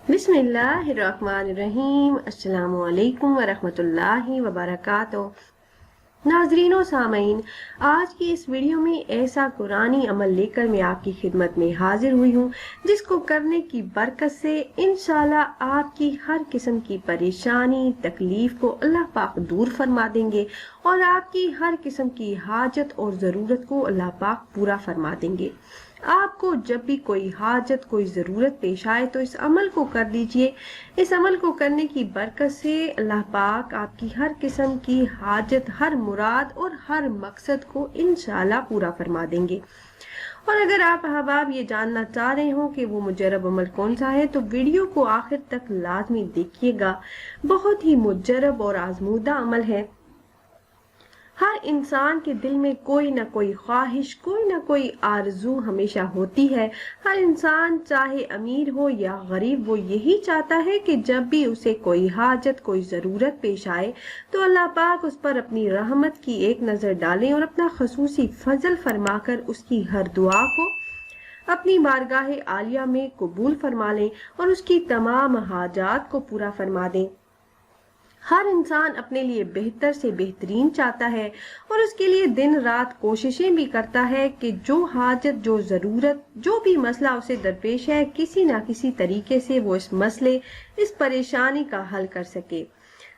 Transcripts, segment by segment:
بسم اللہ الرحمن الرحیم۔ السلام علیکم ورحمۃ اللہ وبرکاتہ۔ ناظرین و سامعین، آج کی اس ویڈیو میں ایسا قرآنی عمل لے کر میں آپ کی خدمت میں حاضر ہوئی ہوں جس کو کرنے کی برکت سے انشاءاللہ آپ کی ہر قسم کی پریشانی تکلیف کو اللہ پاک دور فرما دیں گے اور آپ کی ہر قسم کی حاجت اور ضرورت کو اللہ پاک پورا فرما دیں گے۔ آپ کو جب بھی کوئی حاجت کوئی ضرورت پیش آئے تو اس عمل کو کر لیجئے۔ اس عمل کو کرنے کی برکت سے اللہ پاک آپ کی ہر قسم کی حاجت، ہر مراد اور ہر مقصد کو انشاءاللہ پورا فرما دیں گے۔ اور اگر آپ احباب یہ جاننا چاہ رہے ہوں کہ وہ مجرب عمل کون سا ہے تو ویڈیو کو آخر تک لازمی دیکھیے گا۔ بہت ہی مجرب اور آزمودہ عمل ہے۔ ہر انسان کے دل میں کوئی نہ کوئی خواہش، کوئی نہ کوئی آرزو ہمیشہ ہوتی ہے۔ ہر انسان چاہے امیر ہو یا غریب، وہ یہی چاہتا ہے کہ جب بھی اسے کوئی حاجت کوئی ضرورت پیش آئے تو اللہ پاک اس پر اپنی رحمت کی ایک نظر ڈالیں اور اپنا خصوصی فضل فرما کر اس کی ہر دعا کو اپنی بارگاہ عالیہ میں قبول فرما لیں اور اس کی تمام حاجات کو پورا فرما دیں۔ ہر انسان اپنے لیے بہتر سے بہترین چاہتا ہے اور اس کے لیے دن رات کوششیں بھی کرتا ہے کہ جو حاجت، جو ضرورت، جو بھی مسئلہ اسے درپیش ہے، کسی نہ کسی طریقے سے وہ اس مسئلے، اس پریشانی کا حل کر سکے۔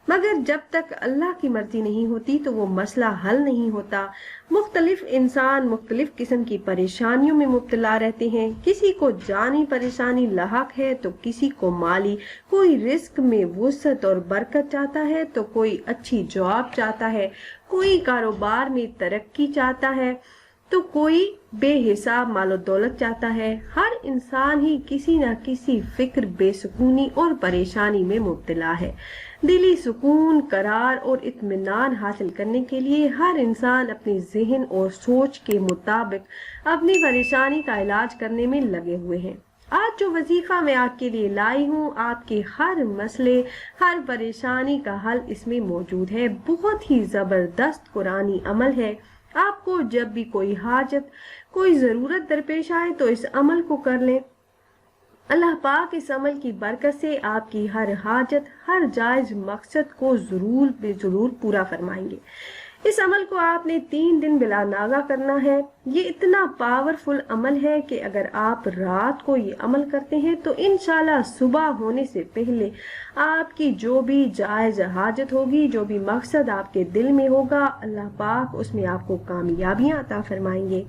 مگر جب تک اللہ کی مرضی نہیں ہوتی تو وہ مسئلہ حل نہیں ہوتا۔ مختلف انسان مختلف قسم کی پریشانیوں میں مبتلا رہتے ہیں۔ کسی کو جانی پریشانی لاحق ہے تو کسی کو مالی، کوئی رزق میں وسعت اور برکت چاہتا ہے تو کوئی اچھی جاب چاہتا ہے، کوئی کاروبار میں ترقی چاہتا ہے تو کوئی بے حساب مال و دولت چاہتا ہے۔ ہر انسان ہی کسی نہ کسی فکر، بے سکونی اور پریشانی میں مبتلا ہے۔ دلی سکون، قرار اور اطمینان حاصل کرنے کے لیے ہر انسان اپنے ذہن اور سوچ کے مطابق اپنی پریشانی کا علاج کرنے میں لگے ہوئے ہیں۔ آج جو وظیفہ میں آپ کے لیے لائی ہوں، آپ کے ہر مسئلے، ہر پریشانی کا حل اس میں موجود ہے۔ بہت ہی زبردست قرآنی عمل ہے۔ آپ کو جب بھی کوئی حاجت کوئی ضرورت درپیش آئے تو اس عمل کو کر لیں۔ اللہ پاک اس عمل کی برکت سے آپ کی ہر حاجت، ہر جائز مقصد کو ضرور بے ضرور پورا فرمائیں گے۔ اس عمل کو آپ نے 3 دن بلا ناغہ کرنا ہے۔ یہ اتنا پاورفل عمل ہے کہ اگر آپ رات کو یہ عمل کرتے ہیں تو انشاءاللہ صبح ہونے سے پہلے آپ کی جو بھی جائز حاجت ہوگی، جو بھی مقصد آپ کے دل میں ہوگا، اللہ پاک اس میں آپ کو کامیابیاں عطا فرمائیں گے۔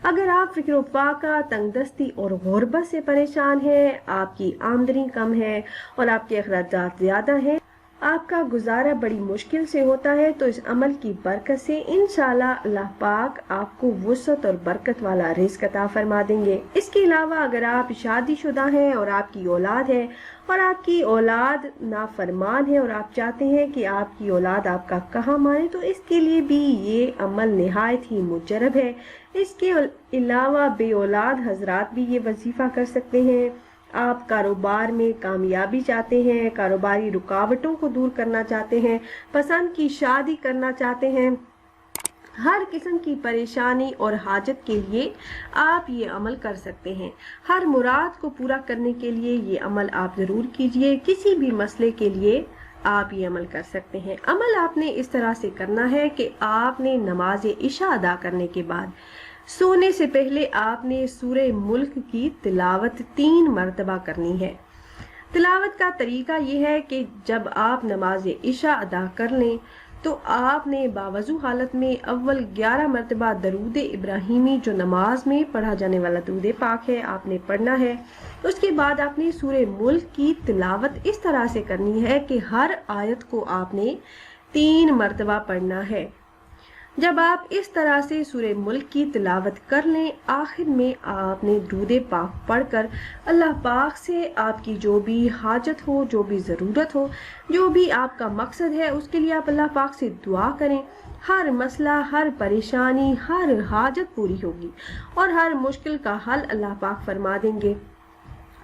اگر آپ فکر و فاقہ، تنگ دستی اور غربت سے پریشان ہیں، آپ کی آمدنی کم ہے اور آپ کے اخراجات زیادہ ہیں، آپ کا گزارا بڑی مشکل سے ہوتا ہے، تو اس عمل کی برکت سے انشاءاللہ اللہ پاک آپ کو وسعت اور برکت والا رزق عطا فرما دیں گے۔ اس کے علاوہ اگر آپ شادی شدہ ہیں اور آپ کی اولاد ہے اور آپ کی اولاد نافرمان ہے اور آپ چاہتے ہیں کہ آپ کی اولاد آپ کا کہاں مانے تو اس کے لیے بھی یہ عمل نہایت ہی مجرب ہے۔ اس کے علاوہ بے اولاد حضرات بھی یہ وظیفہ کر سکتے ہیں۔ آپ کاروبار میں کامیابی چاہتے ہیں، کاروباری رکاوٹوں کو دور کرنا چاہتے ہیں، پسند کی شادی کرنا چاہتے ہیں، ہر قسم کی پریشانی اور حاجت کے لیے آپ یہ عمل کر سکتے ہیں۔ ہر مراد کو پورا کرنے کے لیے یہ عمل آپ ضرور کیجئے۔ کسی بھی مسئلے کے لیے آپ یہ عمل کر سکتے ہیں۔ عمل آپ نے اس طرح سے کرنا ہے کہ آپ نے نماز عشاء ادا کرنے کے بعد سونے سے پہلے آپ نے سورہ ملک کی تلاوت 3 مرتبہ کرنی ہے۔ تلاوت کا طریقہ یہ ہے کہ جب آپ نماز عشاء ادا کر لیں تو آپ نے باوضو حالت میں اول 11 مرتبہ درود ابراہیمی، جو نماز میں پڑھا جانے والا درود پاک ہے، آپ نے پڑھنا ہے۔ اس کے بعد آپ نے سورہ ملک کی تلاوت اس طرح سے کرنی ہے کہ ہر آیت کو آپ نے 3 مرتبہ پڑھنا ہے۔ جب آپ اس طرح سے سورہ ملک کی تلاوت کر لیں، آخر میں آپ نے درود پاک پڑھ کر اللہ پاک سے آپ کی جو بھی حاجت ہو، جو بھی ضرورت ہو، جو بھی آپ کا مقصد ہے، اس کے لیے آپ اللہ پاک سے دعا کریں۔ ہر مسئلہ، ہر پریشانی، ہر حاجت پوری ہوگی اور ہر مشکل کا حل اللہ پاک فرما دیں گے۔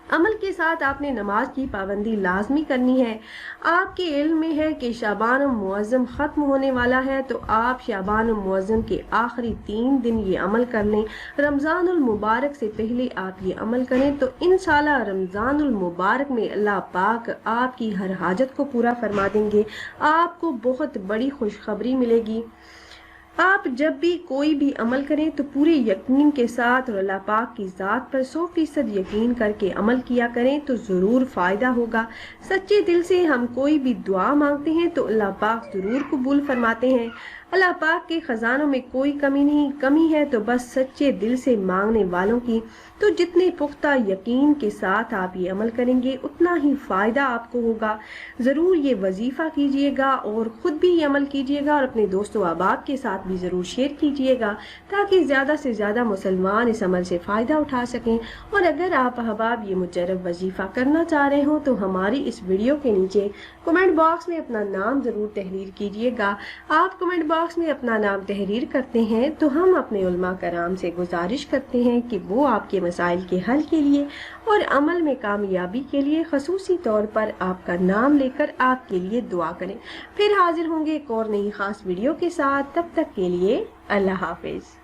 عمل کے ساتھ آپ نے نماز کی پابندی لازمی کرنی ہے۔ آپ کے علم میں ہے کہ شعبان المعظم ختم ہونے والا ہے، تو آپ شعبان المعظم کے آخری 3 دن یہ عمل کر لیں۔ رمضان المبارک سے پہلے آپ یہ عمل کریں تو انشاءاللہ رمضان المبارک میں اللہ پاک آپ کی ہر حاجت کو پورا فرما دیں گے۔ آپ کو بہت بڑی خوشخبری ملے گی۔ آپ جب بھی کوئی بھی عمل کریں تو پورے یقین کے ساتھ اور اللہ پاک کی ذات پر 100% یقین کر کے عمل کیا کریں تو ضرور فائدہ ہوگا۔ سچے دل سے ہم کوئی بھی دعا مانگتے ہیں تو اللہ پاک ضرور قبول فرماتے ہیں۔ اللہ پاک کے خزانوں میں کوئی کمی نہیں، کمی ہے تو بس سچے دل سے مانگنے والوں کی۔ تو جتنے پختہ یقین کے ساتھ آپ یہ عمل کریں گے اتنا ہی فائدہ آپ کو ہوگا۔ ضرور یہ وظیفہ کیجئے گا اور خود بھی یہ عمل کیجئے گا اور اپنے دوست و احباب کے ساتھ بھی ضرور شیئر کیجئے گا تاکہ زیادہ سے زیادہ مسلمان اس عمل سے فائدہ اٹھا سکیں۔ اور اگر آپ احباب یہ مجرب وظیفہ کرنا چاہ رہے ہوں تو ہماری اس ویڈیو کے نیچے کمنٹ باکس میں اپنا نام ضرور تحریر کیجئے گا۔ آپ کمنٹ باکس میں اپنا نام تحریر کرتے ہیں تو ہم اپنے علماء کرام سے گزارش کرتے ہیں کہ وہ آپ کے مسائل کے حل کے لیے اور عمل میں کامیابی کے لیے خصوصی طور پر آپ کا نام لے کر آپ کے لیے دعا کریں۔ پھر حاضر ہوں گے ایک اور نئی خاص ویڈیو کے ساتھ، تب تک کے لیے اللہ حافظ۔